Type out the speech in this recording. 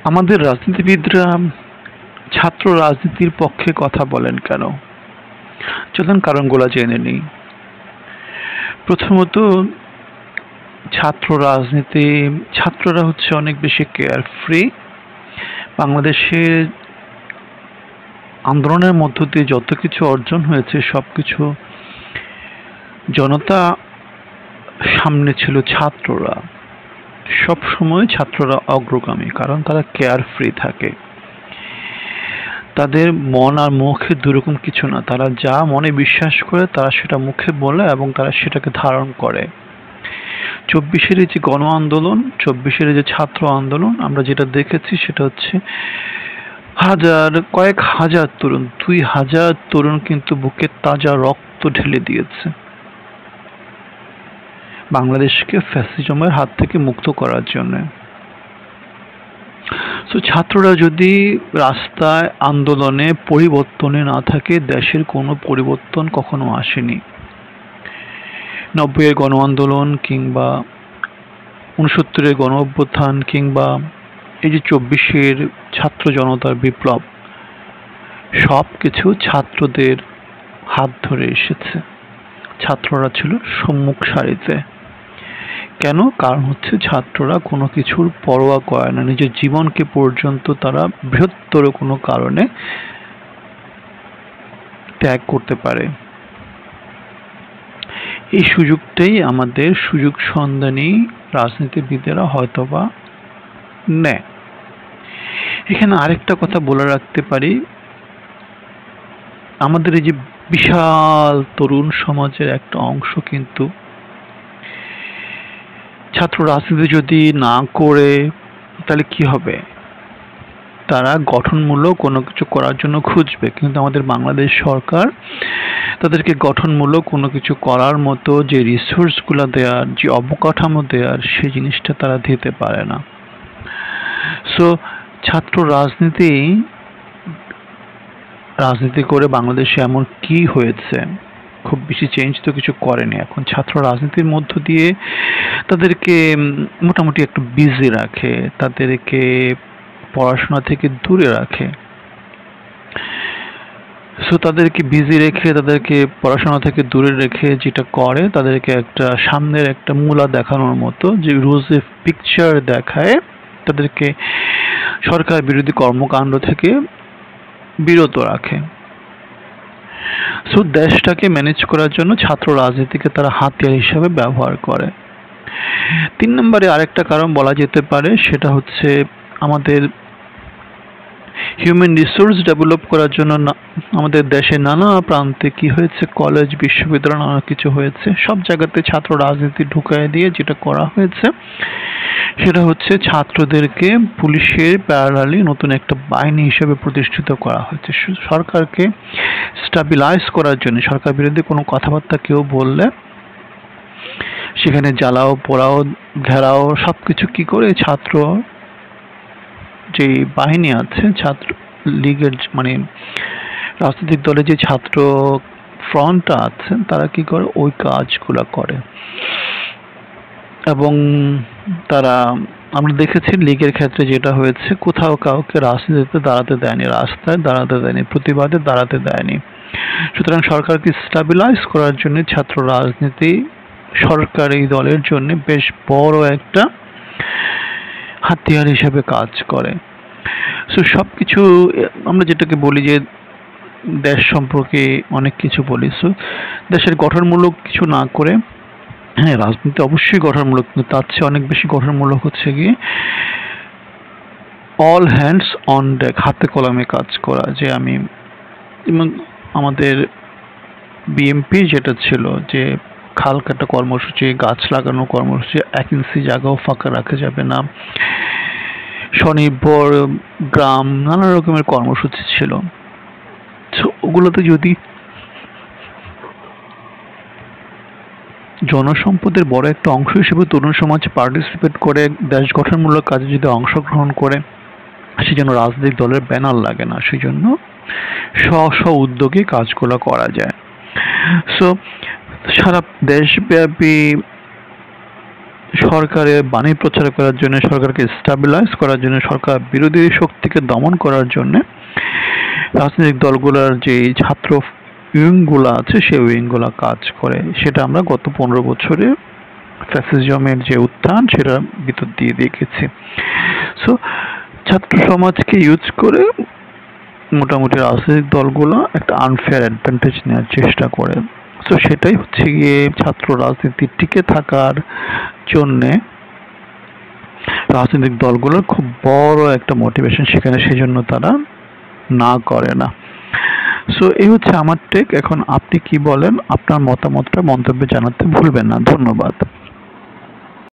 আমাদের রাজনীতিবিদরা ছাত্র রাজনীতির পক্ষে কথা বলেন কেন? চলুন কারণগুলো জেনে নিই। প্রথমত, ছাত্র রাজনীতি, ছাত্ররা হচ্ছে অনেক বেশি কেয়ার ফ্রি। বাংলাদেশের আন্দোলনের মধ্য দিয়ে যত কিছু অর্জন হয়েছে সবকিছু জনতা সামনে ছিল, ছাত্ররা সব সময় ছাত্ররা অগ্রগামী, কারণ তারা কেয়ার ফ্রি থাকে। তাদের মন আর মুখে দুরকম কিছু না, তারা যা মনে বিশ্বাস করে তারা সেটা মুখে বলে এবং তারা সেটাকে ধারণ করে। 24-এর যে গণ আন্দোলন, 24-এর যে ছাত্র আন্দোলন, আমরা যেটা দেখেছি সেটা হচ্ছে কয়েক হাজার তরুণ, 2000 তরুণ কিন্তু বুকে তাজা রক্ত ঢেলে দিয়েছে বাংলাদেশকে ফ্যাসিজমের হাত থেকে মুক্ত করার জন্য। তো ছাত্ররা যদি রাস্তায় আন্দোলনে পরিবর্তনে না থাকে, দেশের কোনো পরিবর্তন কখনো আসেনি। 90-এর গণ আন্দোলন কিংবা 69-এর গণ অভ্যুত্থান কিংবা এই যে 24-এর ছাত্র জনতার বিপ্লব, সব কিছু ছাত্রদের হাত ধরে এসেছে। ছাত্ররা ছিল সম্মুখ সারিতে। কেন? কারণ হচ্ছে ছাত্ররা কোনো কিছুর পরোয়া করে না, নিজের জীবনকে পর্যন্ত তারা বৃহত্তর কোনো কারণে ত্যাগ করতে পারে। এই সুযোগটাই আমাদের সুযোগ সন্ধানী রাজনীতিবিদেরা হয়তোবা নেয়। এখানে আরেকটা কথা বলে রাখতে পারি, আমাদের এই যে বিশাল তরুণ সমাজের একটা অংশ কিন্তু ছাত্র রাজনীতি যদি না করে তাহলে কি হবে? তারা গঠনমূলক কোনো কিছু করার জন্য খুঁজবে, কিন্তু আমাদের বাংলাদেশ সরকার তাদেরকে গঠনমূলক কোনো কিছু করার মতো যে রিসোর্সগুলো দেওয়ার, যে অবকাঠামো দেওয়ার, সেই জিনিসটা তারা দিতে পারে না। সো ছাত্র রাজনীতি করে বাংলাদেশে এমন কি হয়েছে? খুব বেশি চেঞ্জ তো কিছু করেনি। এখন ছাত্র রাজনীতির মধ্য দিয়ে তাদেরকে মোটামুটি একটু বিজি রাখে, তাদেরকে পড়াশোনা থেকে দূরে রাখে। সো তাদেরকে বিজি রেখে, তাদেরকে পড়াশোনা থেকে দূরে রেখে যেটা করে, তাদেরকে একটা সামনের একটা মূলা দেখানোর মতো যে রোজে পিকচার দেখায়, তাদেরকে সরকার বিরোধী কর্মকাণ্ড থেকে বিরত রাখে। সো দেশটাকে ম্যানেজ করার জন্য ছাত্র রাজনীতিকে তারা হাতিয়ার হিসাবে ব্যবহার করে। 3 নম্বরে আরেকটা কারণ বলা যেতে পারে, সেটা হচ্ছে আমাদের হিউম্যান রিসোর্স ডেভেলপ করার জন্য আমাদের দেশে নানা প্রান্তে কি হয়েছে, কলেজ বিশ্ববিদ্যালয় নানা কিছু হয়েছে, সব জায়গাতে ছাত্র রাজনীতি ঢুকায় দিয়ে যেটা করা হয়েছে সেটা হচ্ছে ছাত্রদেরকে পুলিশের প্যারালালি নতুন একটা বাহিনী হিসেবে প্রতিষ্ঠিত করা হয়েছে। সরকারকে স্টাবিলাইজ করার জন্য, সরকার বিরোধী কোনো কথাবার্তা কেউ বললে সেখানে জ্বালাও পোড়াও ঘেরাও সবকিছু কি করে, ছাত্র যে বাহিনী আছে, ছাত্র লীগের মানে রাজনৈতিক দলে যে ছাত্র ফ্রন্টটা আছে, তারা কি করে ওই কাজগুলো করে। এবং তারা, আমরা দেখেছি লীগের ক্ষেত্রে যেটা হয়েছে, কোথাও কাউকে রাজনীতিতে দাঁড়াতে দেয়নি, রাস্তায় দাঁড়াতে দেয়নি, প্রতিবাদে দাঁড়াতে দেয়নি। সুতরাং সরকারকে স্টাবিলাইজ করার জন্য ছাত্র রাজনীতি সরকারি দলের জন্য বেশ বড় একটা হাতিয়ার হিসেবে কাজ করে। সো সবকিছু আমরা যেটাকে বলি যে দেশ সম্পর্কে অনেক কিছু বলি, সো দেশের গঠনমূলক কিছু না করে, হ্যাঁ রাজনীতি অবশ্যই গঠনমূলক, কিন্তু তার চেয়ে অনেক বেশি গঠনমূলক হচ্ছে গিয়ে অল হ্যান্ডস অন ডেক, হাতে কলমে কাজ করা। যে আমি আমাদের বিএমপি যেটা ছিল যে খাল কাটা কর্মসূচি, গাছ লাগানো কর্মসূচি, 1 ইঞ্চি জায়গাও ফাঁকা রাখা যাবে না, স্বনির্ভর গ্রাম, নানা রকমের কর্মসূচি ছিল। ওগুলোতে যদি জনসম্পদের বড় একটা অংশ হিসেবে তরুণ সমাজ পার্টিসিপেট করে, দেশ গঠনমূলক কাজে যদি অংশগ্রহণ করে, সেই জন্য রাজনৈতিক দলের ব্যানার লাগে না, সেই জন্য স্ব উদ্যোগে কাজগুলো করা যায়। সো সারা দেশব্যাপী সরকারের বাণী প্রচার করার জন্য, সরকারকে স্টেবিলাইজ করার জন্য, সরকার বিরোধী শক্তিকে দমন করার জন্য রাজনৈতিক দলগুলোর যে ছাত্র উইংগুলো আছে সেই উইংগুলো কাজ করে। সেটা আমরা গত 15 বছরে ফ্যাসিজমের যে উত্থান সেটা ভিতর দিয়ে দেখেছি। সো ছাত্র সমাজকে ইউজ করে মোটামুটি রাজনৈতিক দলগুলো একটা আনফেয়ার অ্যাডভান্টেজ নেওয়ার চেষ্টা করে। সো সেটাই হচ্ছে গিয়ে ছাত্র রাজনীতি টিকে থাকার জন্যে রাজনৈতিক দলগুলোর খুব বড় একটা মোটিভেশন সেখানে, সেজন্য তারা না করে না। সো এই হচ্ছে আমার টেক। এখন আপনি কি বলেন? আপনার মতামতটা মন্তব্যে জানাতে ভুলবেন না। ধন্যবাদ।